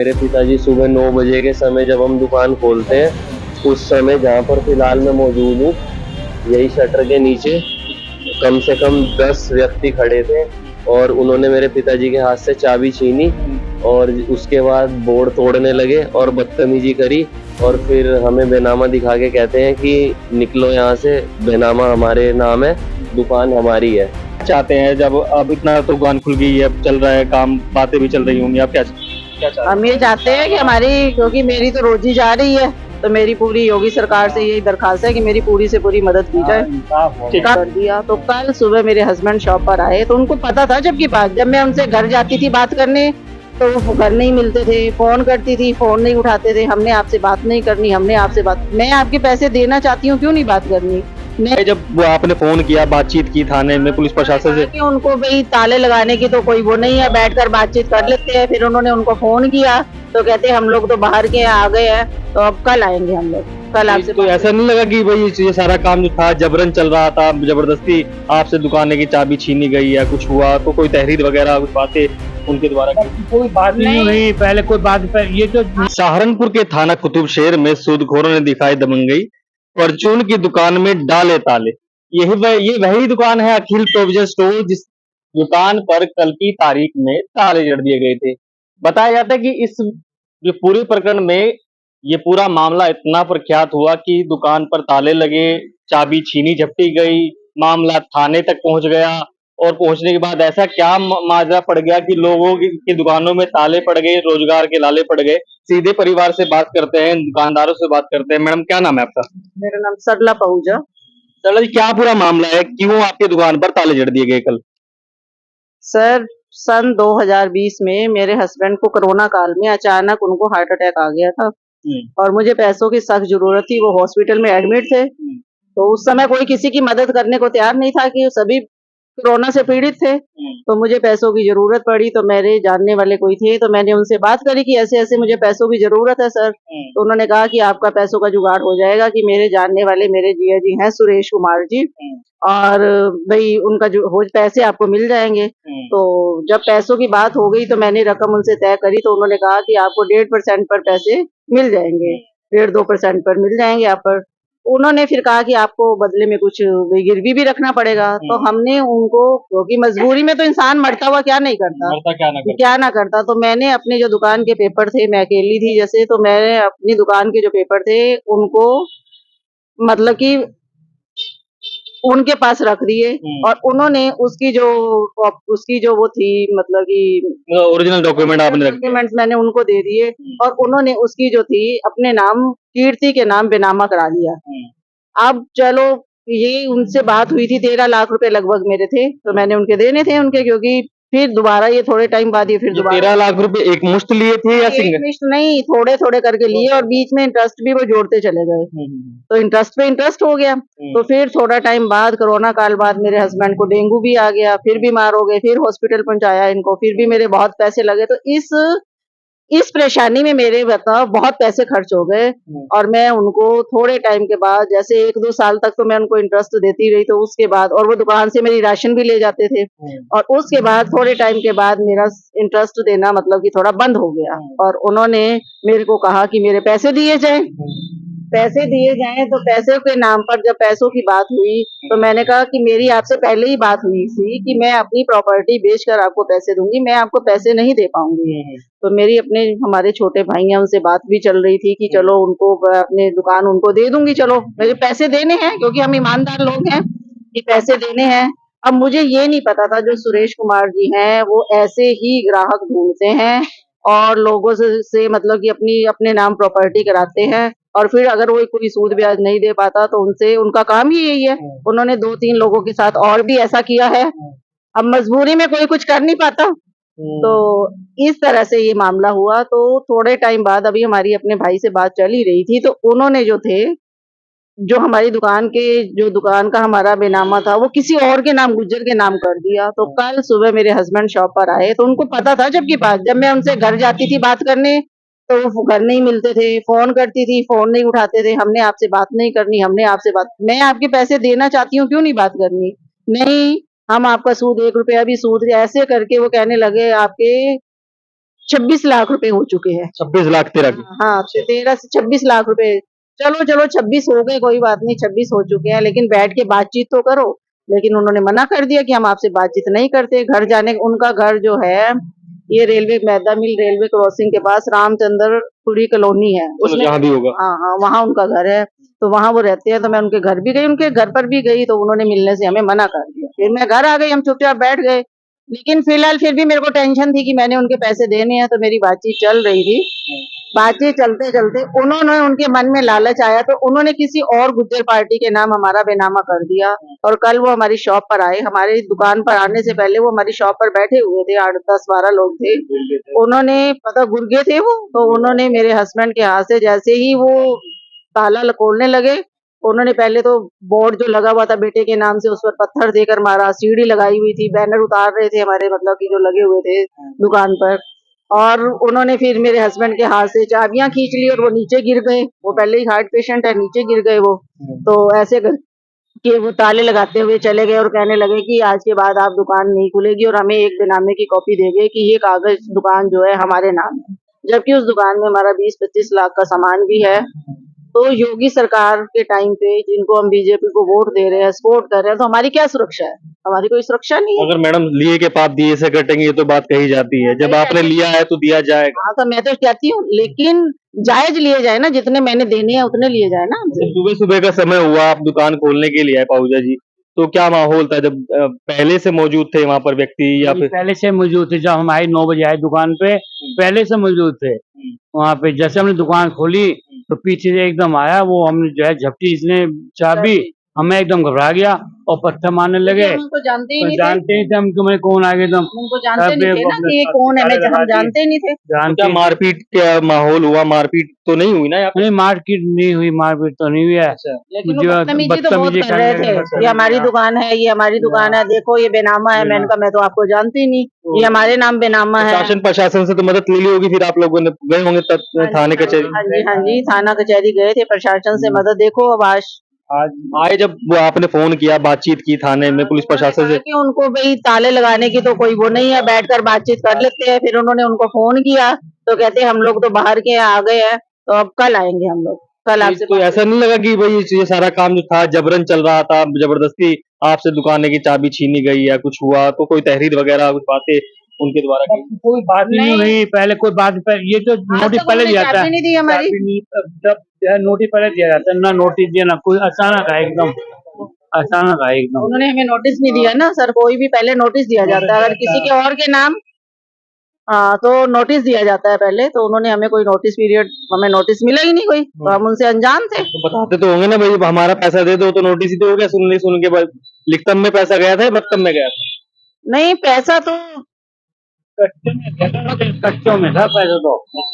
मेरे पिताजी सुबह 9 बजे के समय जब हम दुकान खोलते हैं, उस समय जहाँ पर फिलहाल मैं मौजूद हूँ, यही शटर के नीचे कम से कम 10 व्यक्ति खड़े थे और उन्होंने मेरे पिताजी के हाथ से चाबी छीनी और उसके बाद बोर्ड तोड़ने लगे और बदतमीजी करी और फिर हमें बेनामा दिखा के कहते हैं कि निकलो यहाँ से, बेनामा हमारे नाम है, दुकान हमारी है। चाहते हैं जब अब इतना तो दुकान खुल गई है, चल रहा है काम, बातें भी चल रही होंगी, आप क्या चाहते हम ये चाहते हैं कि हमारी, क्योंकि मेरी तो रोजी जा रही है, तो मेरी पूरी योगी सरकार से यही दरखास्त है कि मेरी पूरी से पूरी मदद की जाए। कर दिया तो कल सुबह मेरे हस्बैंड शॉप पर आए तो उनको पता था जब मैं उनसे घर जाती थी बात करने तो वो घर नहीं मिलते थे, फोन करती थी, फोन नहीं उठाते थे। हमने आपसे बात नहीं करनी, हमने आपसे बात, मैं आपके पैसे देना चाहती हूँ, क्यों नहीं बात करनी। जब वो आपने फोन किया, बातचीत की थाने में पुलिस प्रशासन से, कि उनको भाई ताले लगाने की तो कोई वो नहीं है, बैठकर बातचीत कर लेते हैं। फिर उन्होंने उनको फोन किया तो कहते हम लोग तो बाहर के आ गए हैं, तो अब कल आएंगे हम लोग, कल आपसे। तो ऐसा नहीं लगा कि भाई ये सारा काम जो था जबरन चल रहा था, जबरदस्ती आपसे दुकान की चाबी छीनी गई या कुछ हुआ, तो कोई तहरीर वगैरह कुछ बातें उनके द्वारा? कोई बात नहीं हुई, पहले कोई बात पर ये तो सहारनपुर के थाना कुतुब शहर में सूदखोरों ने दिखाई दबंगई, परचून की दुकान में डाले ताले। ये वही दुकान है अखिल प्रोविजन स्टोर, जिस दुकान पर कल की तारीख में ताले जड़ दिए गए थे। बताया जाता है कि इस जो पूरे प्रकरण में ये पूरा मामला इतना प्रख्यात हुआ कि दुकान पर ताले लगे, चाबी छीनी झपटी गई, मामला थाने तक पहुंच गया और पहुंचने के बाद ऐसा क्या माजरा पड़ गया कि लोगों की दुकानों में ताले पड़ गए, रोजगार के लाले पड़ गए। सीधे परिवार से बात करते हैं, दुकानदारों से बात करते हैं। मैडम, क्या नाम है आपका? मेरा नाम सरला पहुजा। सरला जी, क्या पूरा मामला है, क्यों आपकी दुकान पर ताले जड़ दिए गए कल? सर, सन 2020 में मेरे हस्बैंड को कोरोना काल में अचानक उनको हार्ट अटैक आ गया था और मुझे पैसों की सख्त जरूरत थी। वो हॉस्पिटल में एडमिट थे, तो उस समय कोई किसी की मदद करने को तैयार नहीं था कि सभी कोरोना से पीड़ित थे। तो मुझे पैसों की जरूरत पड़ी, तो मेरे जानने वाले कोई थे, तो मैंने उनसे बात करी कि ऐसे ऐसे मुझे पैसों की जरूरत है सर। तो उन्होंने कहा कि आपका पैसों का जुगाड़ हो जाएगा, कि मेरे जानने वाले मेरे जिया जी हैं सुरेश कुमार जी, और भाई उनका जो हो पैसे आपको मिल जाएंगे। तो जब पैसों की बात हो गई तो मैंने रकम उनसे तय करी, तो उन्होंने कहा कि आपको 1.5% पर पैसे मिल जाएंगे, 1.5-2% पर मिल जाएंगे आप पर। उन्होंने फिर कहा कि आपको बदले में कुछ गिरवी भी रखना पड़ेगा। तो हमने उनको, क्योंकि मजबूरी में तो इंसान मरता हुआ क्या नहीं करता, क्या ना करता, तो मैंने अपने जो दुकान के पेपर थे, मैं अकेली थी जैसे, तो मैंने अपनी दुकान के जो पेपर थे उनको मतलब कि उनके पास रख दिए और उन्होंने उसकी जो वो थी, मतलब कि ओरिजिनल डॉक्यूमेंट आपने रखे? डॉक्यूमेंट्स मैंने उनको दे दिए और उन्होंने उसकी जो थी अपने नाम, कीर्ति के नाम बेनामा करा लिया। अब चलो, ये उनसे बात हुई थी, 13 लाख रुपए लगभग मेरे थे, तो मैंने उनके देने थे उनके, क्योंकि फिर दोबारा ये थोड़े टाइम बाद ये फिर दोबारा 13 लाख रुपए एक मुश्त लिए थे या सिंगल? नहीं, थोड़े थोड़े करके लिए और बीच में इंटरेस्ट भी वो जोड़ते चले गए, तो इंटरेस्ट पे इंटरेस्ट हो गया। तो फिर थोड़ा टाइम बाद, कोरोना काल बाद, मेरे हस्बैंड को डेंगू भी आ गया, फिर बीमार हो गए, फिर हॉस्पिटल पहुंचाया इनको, फिर भी मेरे बहुत पैसे लगे। तो इस परेशानी में मेरे बताओ बहुत पैसे खर्च हो गए और मैं उनको थोड़े टाइम के बाद, जैसे 1-2 साल तक तो मैं उनको इंटरेस्ट देती रही, तो उसके बाद, और वो दुकान से मेरी राशन भी ले जाते थे, और उसके बाद थोड़े टाइम के बाद मेरा इंटरेस्ट देना मतलब कि थोड़ा बंद हो गया और उन्होंने मेरे को कहा कि मेरे पैसे दिए जाएं। तो पैसे के नाम पर जब पैसों की बात हुई तो मैंने कहा कि मेरी आपसे पहले ही बात हुई थी कि मैं अपनी प्रॉपर्टी बेचकर आपको पैसे दूंगी, मैं आपको पैसे नहीं दे पाऊंगी। तो मेरी अपने हमारे छोटे भाई हैं, उनसे बात भी चल रही थी कि चलो उनको अपनी दुकान उनको दे दूंगी, चलो मेरे पैसे देने हैं, क्योंकि हम ईमानदार लोग हैं कि पैसे देने हैं। अब मुझे ये नहीं पता था जो सुरेश कुमार जी हैं वो ऐसे ही ग्राहक ढूंढते हैं और लोगों से मतलब कि अपने नाम प्रॉपर्टी कराते हैं, और फिर अगर वो कोई सूद ब्याज नहीं दे पाता तो उनसे, उनका काम ही यही है। उन्होंने 2-3 लोगों के साथ और भी ऐसा किया है। अब मजबूरी में कोई कुछ कर नहीं पाता, तो इस तरह से ये मामला हुआ। तो थोड़े टाइम बाद अभी हमारी अपने भाई से बात चल ही रही थी, तो उन्होंने जो हमारी दुकान का हमारा बेनामा था वो किसी और के नाम, गुज्जर के नाम कर दिया। तो कल सुबह मेरे हस्बैंड शॉप पर आए तो उनको पता था जब मैं उनसे घर जाती थी बात करने तो वो घर नहीं मिलते थे, फोन करती थी, फोन नहीं उठाते थे। हमने आपसे बात नहीं करनी, हमने आपसे बात, मैं आपके पैसे देना चाहती हूँ, क्यों नहीं बात करनी। नहीं, हम आपका सूद 1 रुपया भी सूद, ऐसे करके वो कहने लगे आपके 26 लाख रुपए हो चुके हैं। 26 लाख तेरा की। हाँ, 13 से 26 लाख रुपए। चलो चलो 26 हो गए, कोई बात नहीं, 26 हो चुके हैं, लेकिन बैठ के बातचीत तो करो। लेकिन उन्होंने मना कर दिया कि हम आपसे बातचीत नहीं करते। घर जाने, उनका घर जो है ये रेलवे मैदा मिल रेलवे क्रॉसिंग के पास रामचंद्रपुरी कॉलोनी है, चलो उसमें। जहाँ भी होगा। हाँ हाँ, वहाँ उनका घर है, तो वहाँ वो रहते हैं। तो मैं उनके घर भी गई, उनके घर पर भी गई, तो उन्होंने मिलने से हमें मना कर दिया। फिर मैं घर आ गई, हम चुपचाप बैठ गए। लेकिन फिलहाल फिर भी मेरे को टेंशन थी कि मैंने उनके पैसे देने हैं, तो मेरी बातचीत चल रही थी। बातचीत चलते चलते उन्होंने, उनके मन में लालच आया, तो उन्होंने किसी और गुज्जर पार्टी के नाम हमारा बेनामा कर दिया। और कल वो हमारी शॉप पर आए, हमारी दुकान पर आने से पहले वो हमारी शॉप पर बैठे हुए थे, 8 10 12 लोग थे। उन्होंने, पता गुर्गे थे वो, तो उन्होंने मेरे हस्बैंड के हाथ से जैसे ही वो ताला खोलने लगे, उन्होंने पहले तो बोर्ड जो लगा हुआ था बेटे के नाम से, उस पर पत्थर देकर मारा। सीढ़ी लगाई हुई थी, बैनर उतार रहे थे हमारे, मतलब कि जो लगे हुए थे दुकान पर। और उन्होंने फिर मेरे हस्बैंड के हाथ से चाबियां खींच ली और वो नीचे गिर गए। वो पहले ही हार्ट पेशेंट है, नीचे गिर गए वो। तो ऐसे कर कि वो ताले लगाते हुए चले गए और कहने लगे कि आज के बाद आप दुकान नहीं खुलेगी और हमें एक बेनामे की कॉपी देंगे कि ये कागज दुकान जो है हमारे नाम है, जबकि उस दुकान में हमारा 20-25 लाख का सामान भी है। तो योगी सरकार के टाइम पे, जिनको हम बीजेपी को वोट दे रहे हैं, सपोर्ट कर रहे हैं, तो हमारी क्या सुरक्षा है? हमारी कोई सुरक्षा नहीं है। अगर मैडम लिए के पाप दिए से कटेंगे, ये तो बात कही जाती है। जब आपने लिया है तो दिया जाएगा। हाँ, तो मैं तो कहती हूँ, लेकिन जायज लिए जाए ना, जितने मैंने देने हैं उतने लिए जाए ना हमसे। सुबह सुबह का समय हुआ, आप दुकान खोलने के लिए आए पाऊजा जी, तो क्या माहौल था? जब पहले से मौजूद थे वहां पर व्यक्ति, या फिर पहले से मौजूद थे। जब हम आए 9 बजे आए दुकान पे, पहले से मौजूद थे वहाँ पे। जैसे हमने दुकान खोली तो पीछे से एकदम आया वो, हमने जो है झपटी, इसने चाबी, हमें एकदम घबरा गया और पत्थर मारने लगे। हम उनको जानते ही नहीं थे, जानते ही थे हम कि मैं कौन आ गया एकदम। हम उनको जानते नहीं थे ना कि ये कौन है, हम जानते ही नहीं थे। जानते क्या मारपीट, क्या माहौल हुआ? मारपीट तो नहीं हुई ना यहाँ पे? नहीं, मारपीट नहीं हुई, मारपीट तो नहीं हुई है। लेकिन वो जो बदतमीजी तो बहुत बदतमीजी कर रहे करने थे, ये हमारी दुकान है, ये हमारी दुकान है, देखो ये बेनामा है। मैंने कहा मैं तो आपको जानती नहीं, ये हमारे नाम बेनामा है। प्रशासन से तो मदद ले ली होगी, फिर आप लोगों ने गए होंगे थाने कचहरी? हाँ जी, हाँ जी, थाना कचहरी गए थे, प्रशासन से मदद। देखो अब आज आए जब वो आपने फोन किया, बातचीत की थाने में पुलिस प्रशासन से? कि उनको भाई ताले लगाने की तो कोई वो नहीं है, बैठकर बातचीत कर लेते हैं। फिर उन्होंने उनको फोन किया तो कहते हम लोग तो बाहर के आ गए हैं, तो अब कल आएंगे हम लोग, कल आपसे। तो ऐसा नहीं लगा कि भाई ये सारा काम जो था जबरन चल रहा था, जबरदस्ती आपसे दुकान की चाबी छीनी गई या कुछ हुआ? तो कोई तहरीर वगैरह, कुछ बातें उनके द्वारा की? कोई बात नहीं हुई पहले, कोई बात ये तो नोटिस पहले दिया था। नहीं दी हमारी, जब नोटिस पहले दिया जाता है ना, नोटिस दिया ना, कोई अचानक है एकदम, अचानक है एकदम। उन्होंने हमें नोटिस नहीं दिया ना सर, कोई भी पहले नोटिस दिया जाता है अगर किसी के और के नाम। हाँ, तो नोटिस दिया जाता है पहले, तो उन्होंने हमें कोई नोटिस पीरियड, हमें नोटिस मिला ही नहीं कोई, तो हम उनसे अनजान थे। तो बताते तो होंगे ना भाई, हमारा पैसा दे दो, तो नोटिस ही तो हो गया। सुन के बाद लिखतम में पैसा गया था या मकतम में गया था? नहीं, पैसा तो कच्चों में था पैसा तो,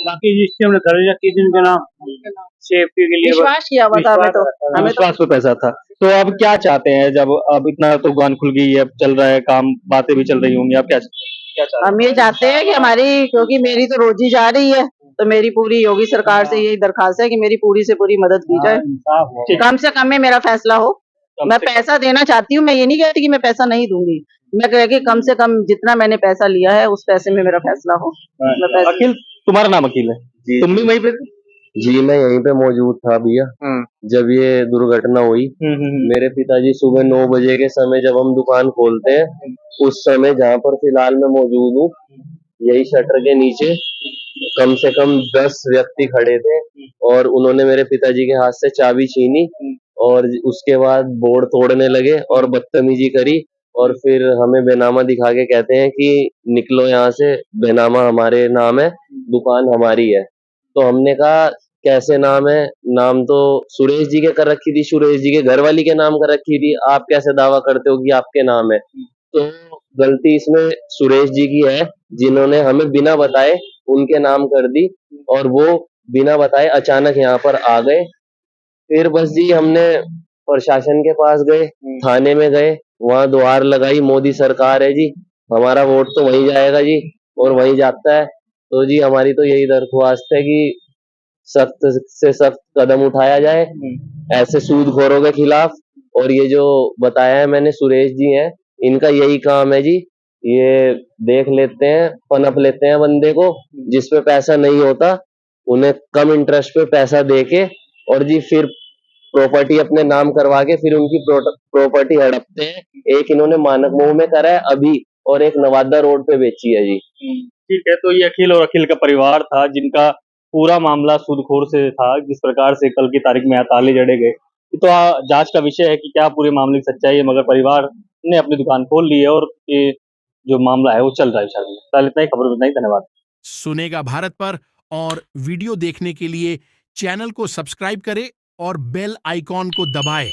बाकी जिससे हमने घर रखी थी उनके नाम सेफ्टी के लिए, विश्वास किया हुआ था हमें, तो हमें तो विश्वास पे पैसा था। तो अब क्या चाहते हैं? जब अब इतना तो दुकान खुल गई है, अब चल रहा है काम, बातें भी चल रही होंगी, आप क्या चाहते हैं? हम ये चाहते हैं कि हमारी, क्योंकि मेरी तो रोजी जा रही है, तो मेरी पूरी योगी सरकार से यही दरखास्त है कि मेरी पूरी से पूरी मदद की जाए, कम से कम में मेरा फैसला हो। मैं पैसा देना चाहती हूँ, मैं ये नहीं कहती कि मैं पैसा नहीं दूंगी, मैं कह कि कम से कम जितना मैंने पैसा लिया है उस पैसे में मेरा फैसला हो। मैं पैसा, अखिल, तुम्हारा नाम अखिल है? जी तुम भी वहीं पे थे? जी, मैं यहीं पे मौजूद था भैया जब ये दुर्घटना हुई। मेरे पिताजी सुबह 9 बजे के समय जब हम दुकान खोलते हैं, उस समय जहाँ पर फिलहाल मैं मौजूद हूँ, यही शटर के नीचे कम से कम 10 व्यक्ति खड़े थे और उन्होंने मेरे पिताजी के हाथ से चाबी छीनी और उसके बाद बोर्ड तोड़ने लगे और बदतमीजी करी और फिर हमें बेनामा दिखा के कहते हैं कि निकलो यहाँ से, बेनामा हमारे नाम है, दुकान हमारी है। तो हमने कहा कैसे नाम है? नाम तो सुरेश जी के कर रखी थी, सुरेश जी के घरवाली के नाम कर रखी थी, आप कैसे दावा करते हो कि आपके नाम है? तो गलती इसमें सुरेश जी की है, जिन्होंने हमें बिना बताए उनके नाम कर दी और वो बिना बताए अचानक यहाँ पर आ गए। फिर बस जी हमने प्रशासन के पास गए, थाने में गए, वहां गुहार लगाई, मोदी सरकार है जी, हमारा वोट तो वहीं जाएगा जी और वहीं जाता है। तो जी हमारी तो यही दरख्वास्त है कि सख्त से सख्त कदम उठाया जाए ऐसे सूदखोरों के खिलाफ। और ये जो बताया है मैंने, सुरेश जी हैं, इनका यही काम है जी ये देख लेते हैं, पनप लेते हैं बंदे को, जिसपे पैसा नहीं होता उन्हें कम इंटरेस्ट पे पैसा देके और जी फिर प्रॉपर्टी अपने नाम करवा के फिर उनकी प्रॉपर्टी हड़पते हैं। एक इन्होंने मानक मुंह में करा है अभी, और एक नवादा रोड पे बेची है जी। ठीक है, तो ये अखिल और अखिल का परिवार था जिनका पूरा मामला सूदखोर से था, जिस प्रकार से कल की तारीख में यहाँ ताले जड़े गए। ये तो जांच का विषय है कि क्या पूरे मामले की सच्चाई है, मगर परिवार ने अपनी दुकान खोल ली है और ये जो मामला है वो चल रहा है। फिलहाल इतना ही, खबर में इतना ही, धन्यवाद। सुनेगा भारत पर और वीडियो देखने के लिए चैनल को सब्सक्राइब करें और बेल आइकॉन को दबाएं।